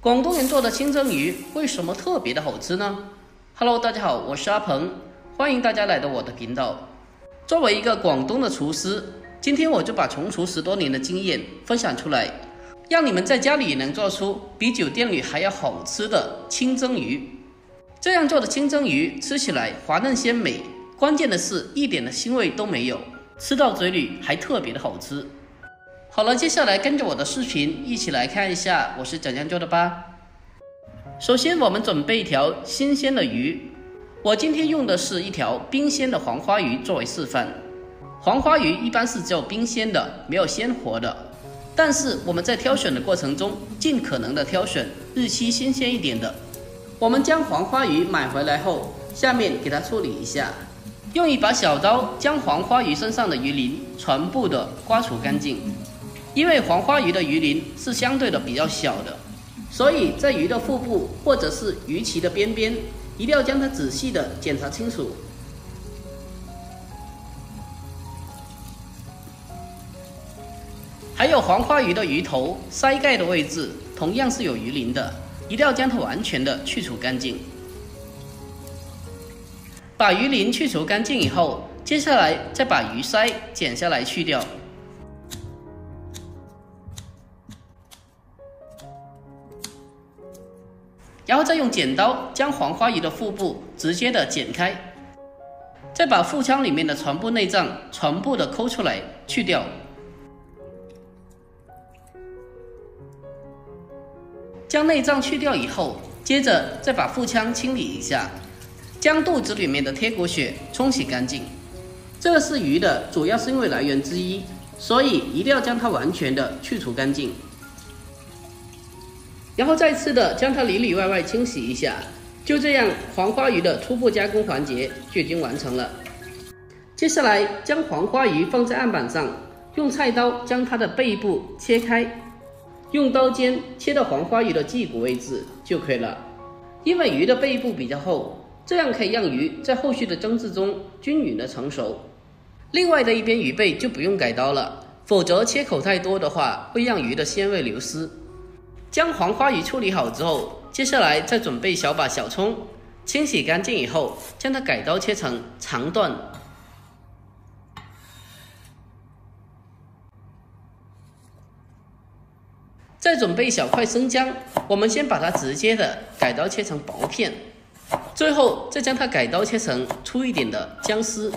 广东人做的清蒸鱼为什么特别的好吃呢 ？Hello， 大家好，我是阿鹏，欢迎大家来到我的频道。作为一个广东的厨师，今天我就把从厨10多年的经验分享出来，让你们在家里也能做出比酒店里还要好吃的清蒸鱼。这样做的清蒸鱼吃起来滑嫩鲜美，关键的是一点的腥味都没有，吃到嘴里还特别的好吃。好了，接下来跟着我的视频一起来看一下我是怎样做的吧。首先我们准备一条新鲜的鱼，我今天用的是一条冰鲜的黄花鱼作为示范。黄花鱼一般是只有冰鲜的，没有鲜活的，但是我们在挑选的过程中尽可能的挑选日期新鲜一点的。我们将黄花鱼买回来后，下面给它处理一下，用一把小刀将黄花鱼身上的鱼鳞全部的刮除干净。因为黄花鱼的鱼鳞是相对的比较小的，所以在鱼的腹部或者是鱼鳍的边边，一定要将它仔细的检查清楚。还有黄花鱼的鱼头、鳃盖的位置，同样是有鱼鳞的，一定要将它完全的去除干净。把鱼鳞去除干净以后，接下来再把鱼鳃剪下来去掉。然后再用剪刀将黄花鱼的腹部直接的剪开，再把腹腔里面的全部内脏全部的抠出来去掉。将内脏去掉以后，接着再把腹腔清理一下，将肚子里面的贴骨血冲洗干净。这个是鱼的主要腥味来源之一，所以一定要将它完全的去除干净。然后再次的将它里里外外清洗一下，就这样黄花鱼的初步加工环节就已经完成了。接下来将黄花鱼放在案板上，用菜刀将它的背部切开，用刀尖切到黄花鱼的脊骨位置就可以了。因为鱼的背部比较厚，这样可以让鱼在后续的蒸制中均匀的成熟。另外的一边鱼背就不用改刀了，否则切口太多的话会让鱼的鲜味流失。将黄花鱼处理好之后，接下来再准备小把小葱，清洗干净以后，将它改刀切成长段。再准备小块生姜，我们先把它直接的改刀切成薄片，最后再将它改刀切成粗一点的姜丝。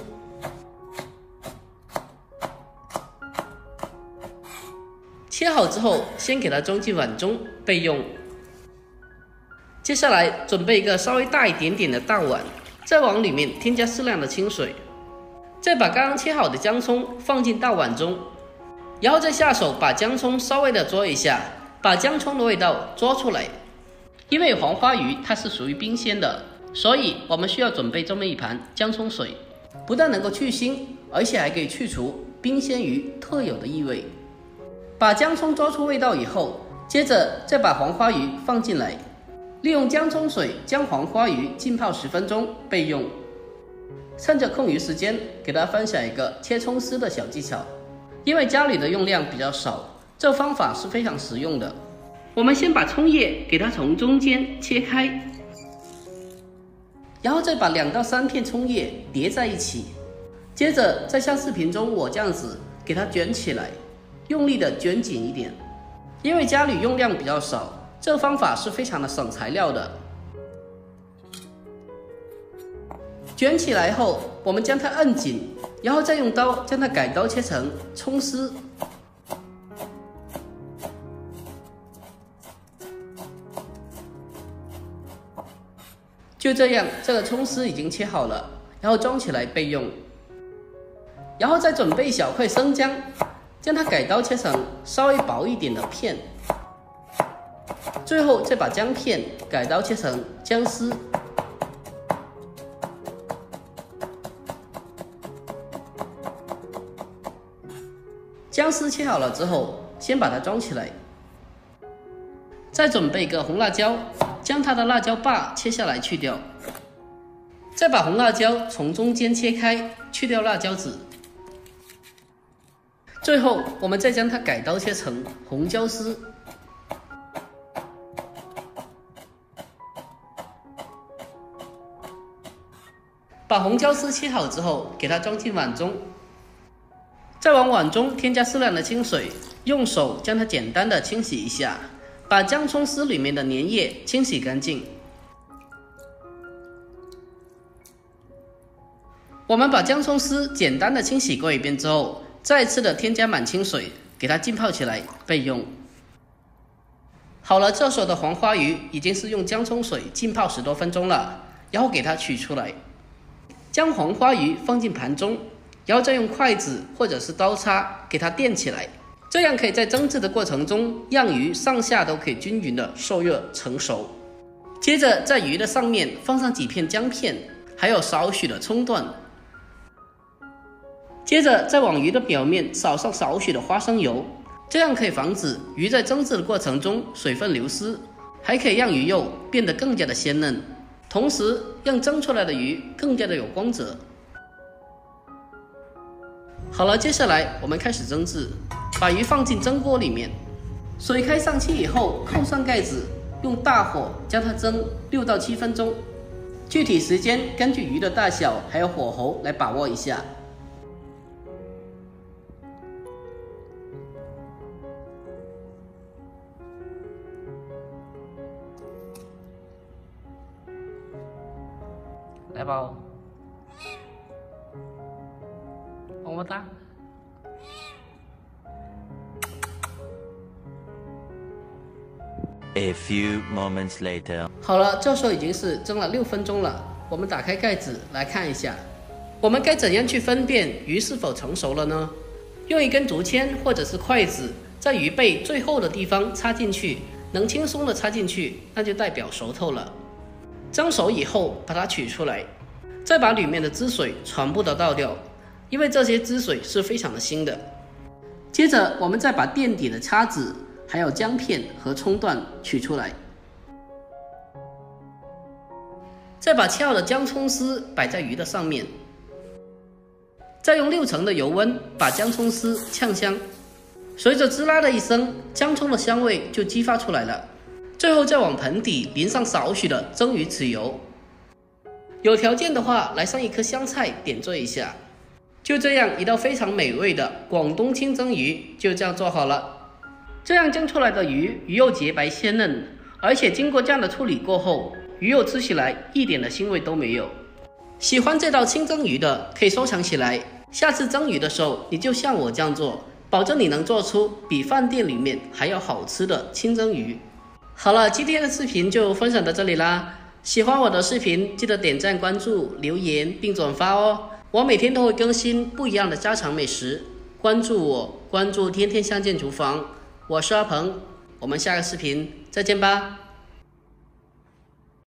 切好之后，先给它装进碗中备用。接下来准备一个稍微大一点点的大碗，再往里面添加适量的清水，再把刚刚切好的姜葱放进大碗中，然后再下手把姜葱稍微的捉一下，把姜葱的味道捉出来。因为黄花鱼它是属于冰鲜的，所以我们需要准备这么一盘姜葱水，不但能够去腥，而且还可以去除冰鲜鱼特有的异味。把姜葱抓出味道以后，接着再把黄花鱼放进来，利用姜葱水将黄花鱼浸泡10分钟备用。趁着空余时间，给大家分享一个切葱丝的小技巧。因为家里的用量比较少，这方法是非常实用的。我们先把葱叶给它从中间切开，然后再把2到3片葱叶叠在一起，接着再像视频中我这样子给它卷起来，用力的卷紧一点。因为家里用量比较少，这方法是非常的省材料的。卷起来后，我们将它摁紧，然后再用刀将它改刀切成葱丝。就这样，这个葱丝已经切好了，然后装起来备用。然后再准备一小块生姜，将它改刀切成稍微薄一点的片，最后再把姜片改刀切成姜丝。姜丝切好了之后，先把它装起来。再准备一个红辣椒，将它的辣椒把切下来去掉，再把红辣椒从中间切开，去掉辣椒籽。最后我们再将它改刀切成红椒丝。把红椒丝切好之后，给它装进碗中，再往碗中添加适量的清水，用手将它简单的清洗一下，把姜葱丝里面的粘液清洗干净。我们把姜葱丝简单的清洗过一遍之后，再次的添加满清水，给它浸泡起来备用。好了，这时候的黄花鱼已经是用姜葱水浸泡10多分钟了，然后给它取出来，将黄花鱼放进盘中，然后再用筷子或者是刀叉给它垫起来，这样可以在蒸制的过程中让鱼上下都可以均匀的受热成熟。接着在鱼的上面放上几片姜片，还有少许的葱段，接着再往鱼的表面撒上少许的花生油，这样可以防止鱼在蒸制的过程中水分流失，还可以让鱼肉变得更加的鲜嫩，同时让蒸出来的鱼更加的有光泽。好了，接下来我们开始蒸制，把鱼放进蒸锅里面，水开上气以后扣上盖子，用大火将它蒸6到7分钟，具体时间根据鱼的大小还有火候来把握一下。来吧，么么哒。A few moments later， 好了，这时候已经是蒸了6分钟了。我们打开盖子来看一下，我们该怎样去分辨鱼是否成熟了呢？用一根竹签或者是筷子，在鱼背最后的地方插进去，能轻松的插进去，那就代表熟透了。蒸熟以后，把它取出来，再把里面的汁水全部都倒掉，因为这些汁水是非常的腥的。接着，我们再把垫底的叉子，还有姜片和葱段取出来，再把切好的姜葱丝摆在鱼的上面，再用6成的油温把姜葱丝炝香，随着滋啦的一声，姜葱的香味就激发出来了。最后再往盆底淋上少许的蒸鱼豉油，有条件的话来上1颗香菜点缀一下。就这样，一道非常美味的广东清蒸鱼就这样做好了。这样蒸出来的鱼肉洁白鲜嫩，而且经过这样的处理过后，鱼肉吃起来一点的腥味都没有。喜欢这道清蒸鱼的可以收藏起来，下次蒸鱼的时候你就像我这样做，保证你能做出比饭店里面还要好吃的清蒸鱼。好了，今天的视频就分享到这里啦。喜欢我的视频，记得点赞、关注、留言并转发哦。我每天都会更新不一样的家常美食，关注我，关注天天相见厨房，我是阿鹏，我们下个视频再见吧。